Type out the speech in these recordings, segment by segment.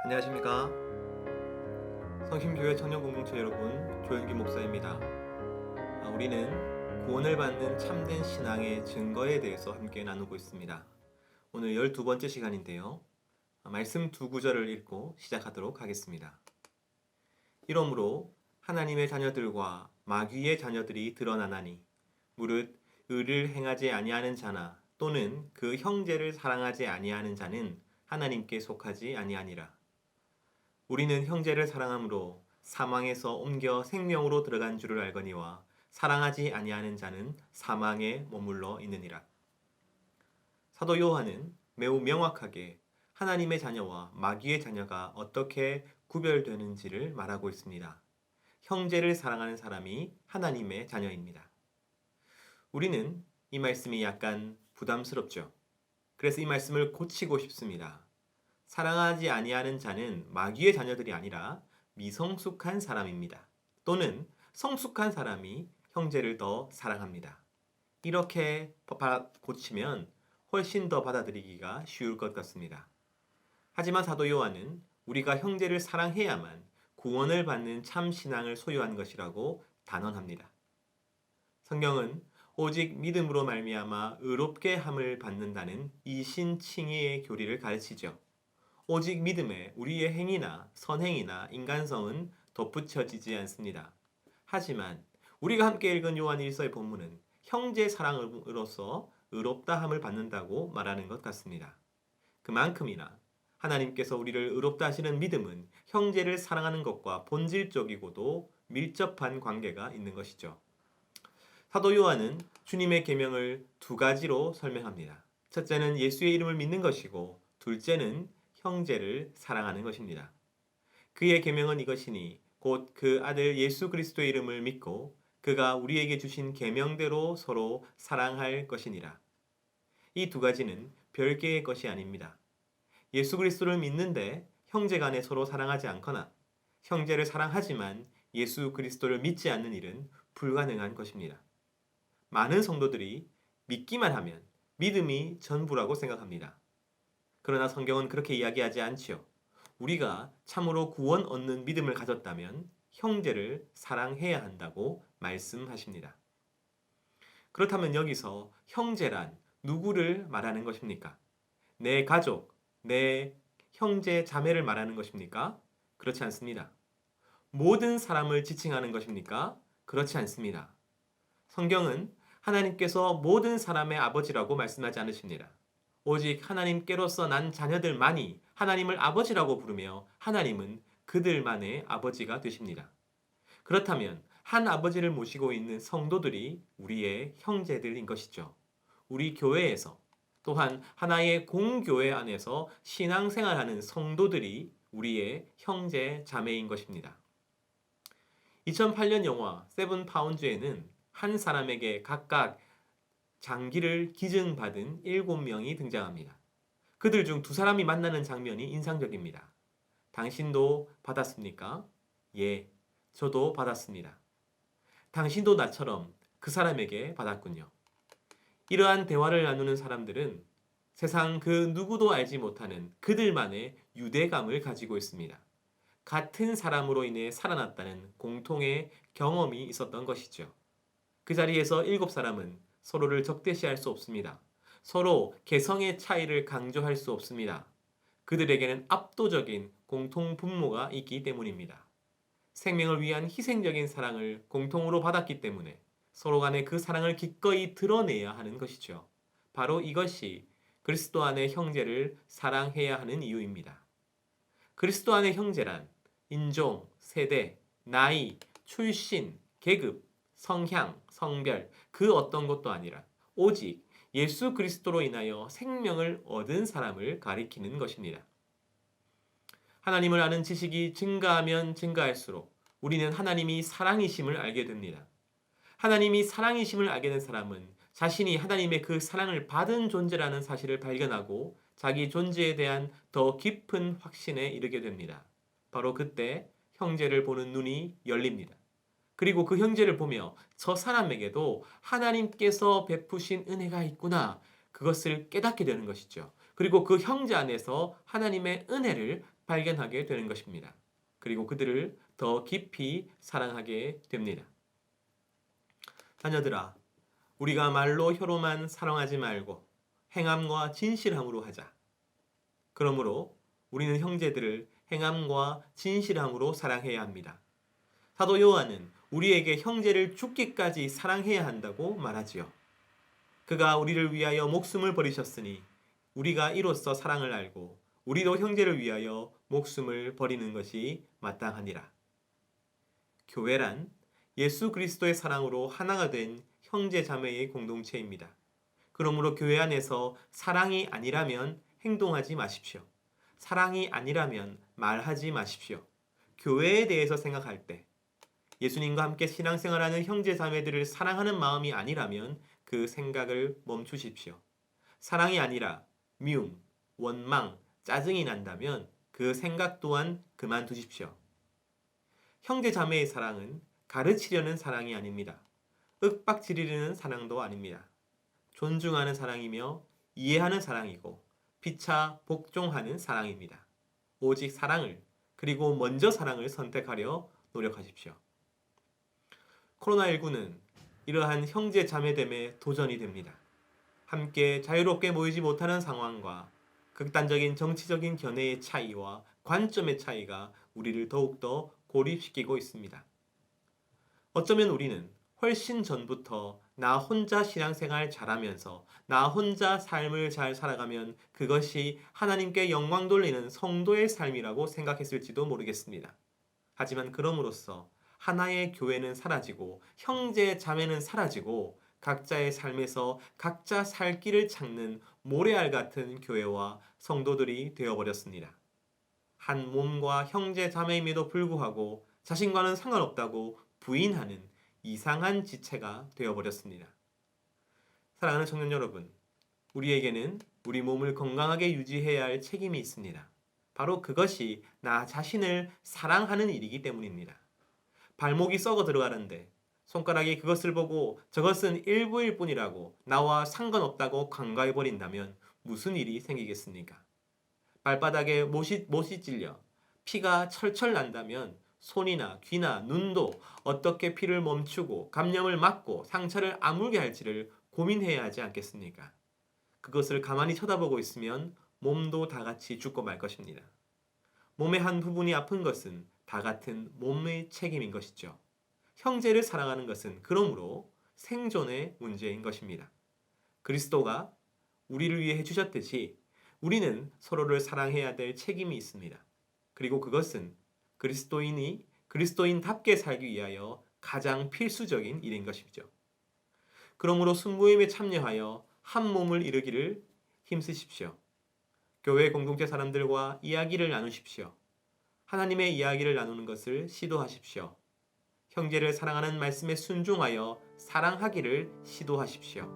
안녕하십니까. 성심교회 청년공동체 여러분, 조현기 목사입니다. 우리는 구원을 받는 참된 신앙의 증거에 대해서 함께 나누고 있습니다. 오늘 12번째 시간인데요. 말씀 두 구절을 읽고 시작하도록 하겠습니다. 이러므로 하나님의 자녀들과 마귀의 자녀들이 드러나나니 무릇 의를 행하지 아니하는 자나 또는 그 형제를 사랑하지 아니하는 자는 하나님께 속하지 아니하니라. 우리는 형제를 사랑함으로 사망에서 옮겨 생명으로 들어간 줄을 알거니와 사랑하지 아니하는 자는 사망에 머물러 있느니라. 사도 요한은 매우 명확하게 하나님의 자녀와 마귀의 자녀가 어떻게 구별되는지를 말하고 있습니다. 형제를 사랑하는 사람이 하나님의 자녀입니다. 우리는 이 말씀이 약간 부담스럽죠. 그래서 이 말씀을 고치고 싶습니다. 사랑하지 아니하는 자는 마귀의 자녀들이 아니라 미성숙한 사람입니다. 또는 성숙한 사람이 형제를 더 사랑합니다. 이렇게 고치면 훨씬 더 받아들이기가 쉬울 것 같습니다. 하지만 사도 요한은 우리가 형제를 사랑해야만 구원을 받는 참 신앙을 소유한 것이라고 단언합니다. 성경은 오직 믿음으로 말미암아 의롭게 함을 받는다는 이신칭의의 교리를 가르치죠. 오직 믿음에 우리의 행위나 선행이나 인간성은 덧붙여지지 않습니다. 하지만 우리가 함께 읽은 요한 1서의 본문은 형제 사랑으로서 의롭다함을 받는다고 말하는 것 같습니다. 그만큼이나 하나님께서 우리를 의롭다 하시는 믿음은 형제를 사랑하는 것과 본질적이고도 밀접한 관계가 있는 것이죠. 사도 요한은 주님의 계명을 두 가지로 설명합니다. 첫째는 예수의 이름을 믿는 것이고 둘째는 형제를 사랑하는 것입니다. 그의 계명은 이것이니 곧 그 아들 예수 그리스도의 이름을 믿고 그가 우리에게 주신 계명대로 서로 사랑할 것이니라. 이 두 가지는 별개의 것이 아닙니다. 예수 그리스도를 믿는데 형제 간에 서로 사랑하지 않거나 형제를 사랑하지만 예수 그리스도를 믿지 않는 일은 불가능한 것입니다. 많은 성도들이 믿기만 하면 믿음이 전부라고 생각합니다. 그러나 성경은 그렇게 이야기하지 않지요. 우리가 참으로 구원 얻는 믿음을 가졌다면 형제를 사랑해야 한다고 말씀하십니다. 그렇다면 여기서 형제란 누구를 말하는 것입니까? 내 가족, 내 형제, 자매를 말하는 것입니까? 그렇지 않습니다. 모든 사람을 지칭하는 것입니까? 그렇지 않습니다. 성경은 하나님께서 모든 사람의 아버지라고 말씀하지 않으십니다. 오직 하나님께로서 난 자녀들만이 하나님을 아버지라고 부르며 하나님은 그들만의 아버지가 되십니다. 그렇다면 한 아버지를 모시고 있는 성도들이 우리의 형제들인 것이죠. 우리 교회에서 또한 하나의 공교회 안에서 신앙생활하는 성도들이 우리의 형제 자매인 것입니다. 2008년 영화 세븐 파운드에는 한 사람에게 각각 장기를 기증받은 7명이 등장합니다. 그들 중 2사람이 만나는 장면이 인상적입니다. 당신도 받았습니까? 예, 저도 받았습니다. 당신도 나처럼 그 사람에게 받았군요. 이러한 대화를 나누는 사람들은 세상 그 누구도 알지 못하는 그들만의 유대감을 가지고 있습니다. 같은 사람으로 인해 살아났다는 공통의 경험이 있었던 것이죠. 그 자리에서 7사람은 서로를 적대시할 수 없습니다. 서로 개성의 차이를 강조할 수 없습니다. 그들에게는 압도적인 공통 분모가 있기 때문입니다. 생명을 위한 희생적인 사랑을 공통으로 받았기 때문에 서로 간에 그 사랑을 기꺼이 드러내야 하는 것이죠. 바로 이것이 그리스도 안의 형제를 사랑해야 하는 이유입니다. 그리스도 안의 형제란 인종, 세대, 나이, 출신, 계급, 성향, 성별 그 어떤 것도 아니라 오직 예수 그리스도로 인하여 생명을 얻은 사람을 가리키는 것입니다. 하나님을 아는 지식이 증가하면 증가할수록 우리는 하나님이 사랑이심을 알게 됩니다. 하나님이 사랑이심을 알게 된 사람은 자신이 하나님의 그 사랑을 받은 존재라는 사실을 발견하고 자기 존재에 대한 더 깊은 확신에 이르게 됩니다. 바로 그때 형제를 보는 눈이 열립니다. 그리고 그 형제를 보며 저 사람에게도 하나님께서 베푸신 은혜가 있구나. 그것을 깨닫게 되는 것이죠. 그리고 그 형제 안에서 하나님의 은혜를 발견하게 되는 것입니다. 그리고 그들을 더 깊이 사랑하게 됩니다. 자녀들아, 우리가 말로 혀로만 사랑하지 말고 행함과 진실함으로 하자. 그러므로 우리는 형제들을 행함과 진실함으로 사랑해야 합니다. 사도 요한은 우리에게 형제를 죽기까지 사랑해야 한다고 말하지요. 그가 우리를 위하여 목숨을 버리셨으니 우리가 이로써 사랑을 알고 우리도 형제를 위하여 목숨을 버리는 것이 마땅하니라. 교회란 예수 그리스도의 사랑으로 하나가 된 형제 자매의 공동체입니다. 그러므로 교회 안에서 사랑이 아니라면 행동하지 마십시오. 사랑이 아니라면 말하지 마십시오. 교회에 대해서 생각할 때 예수님과 함께 신앙생활하는 형제 자매들을 사랑하는 마음이 아니라면 그 생각을 멈추십시오. 사랑이 아니라 미움, 원망, 짜증이 난다면 그 생각 또한 그만두십시오. 형제 자매의 사랑은 가르치려는 사랑이 아닙니다. 윽박지르는 사랑도 아닙니다. 존중하는 사랑이며 이해하는 사랑이고 피차 복종하는 사랑입니다. 오직 사랑을, 그리고 먼저 사랑을 선택하려 노력하십시오. 코로나19는 이러한 형제 자매됨의 도전이 됩니다. 함께 자유롭게 모이지 못하는 상황과 극단적인 정치적인 견해의 차이와 관점의 차이가 우리를 더욱더 고립시키고 있습니다. 어쩌면 우리는 훨씬 전부터 나 혼자 신앙생활 잘하면서 나 혼자 삶을 잘 살아가면 그것이 하나님께 영광 돌리는 성도의 삶이라고 생각했을지도 모르겠습니다. 하지만 그럼으로써 하나의 교회는 사라지고 형제 자매는 사라지고 각자의 삶에서 각자 살 길을 찾는 모래알 같은 교회와 성도들이 되어버렸습니다. 한 몸과 형제 자매임에도 불구하고 자신과는 상관없다고 부인하는 이상한 지체가 되어버렸습니다. 사랑하는 청년 여러분, 우리에게는 우리 몸을 건강하게 유지해야 할 책임이 있습니다. 바로 그것이 나 자신을 사랑하는 일이기 때문입니다. 발목이 썩어 들어가는데 손가락이 그것을 보고 저것은 일부일 뿐이라고 나와 상관없다고 간과해버린다면 무슨 일이 생기겠습니까? 발바닥에 못이 찔려 피가 철철 난다면 손이나 귀나 눈도 어떻게 피를 멈추고 감염을 막고 상처를 아물게 할지를 고민해야 하지 않겠습니까? 그것을 가만히 쳐다보고 있으면 몸도 다 같이 죽고 말 것입니다. 몸의 한 부분이 아픈 것은 다 같은 몸의 책임인 것이죠. 형제를 사랑하는 것은 그러므로 생존의 문제인 것입니다. 그리스도가 우리를 위해 해주셨듯이 우리는 서로를 사랑해야 될 책임이 있습니다. 그리고 그것은 그리스도인이 그리스도인답게 살기 위하여 가장 필수적인 일인 것이죠. 그러므로 순모임에 참여하여 한 몸을 이루기를 힘쓰십시오. 교회 공동체 사람들과 이야기를 나누십시오. 하나님의 이야기를 나누는 것을 시도하십시오. 형제를 사랑하는 말씀에 순종하여 사랑하기를 시도하십시오.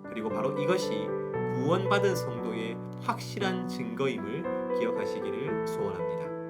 그리고 바로 이것이 구원받은 성도의 확실한 증거임을 기억하시기를 소원합니다.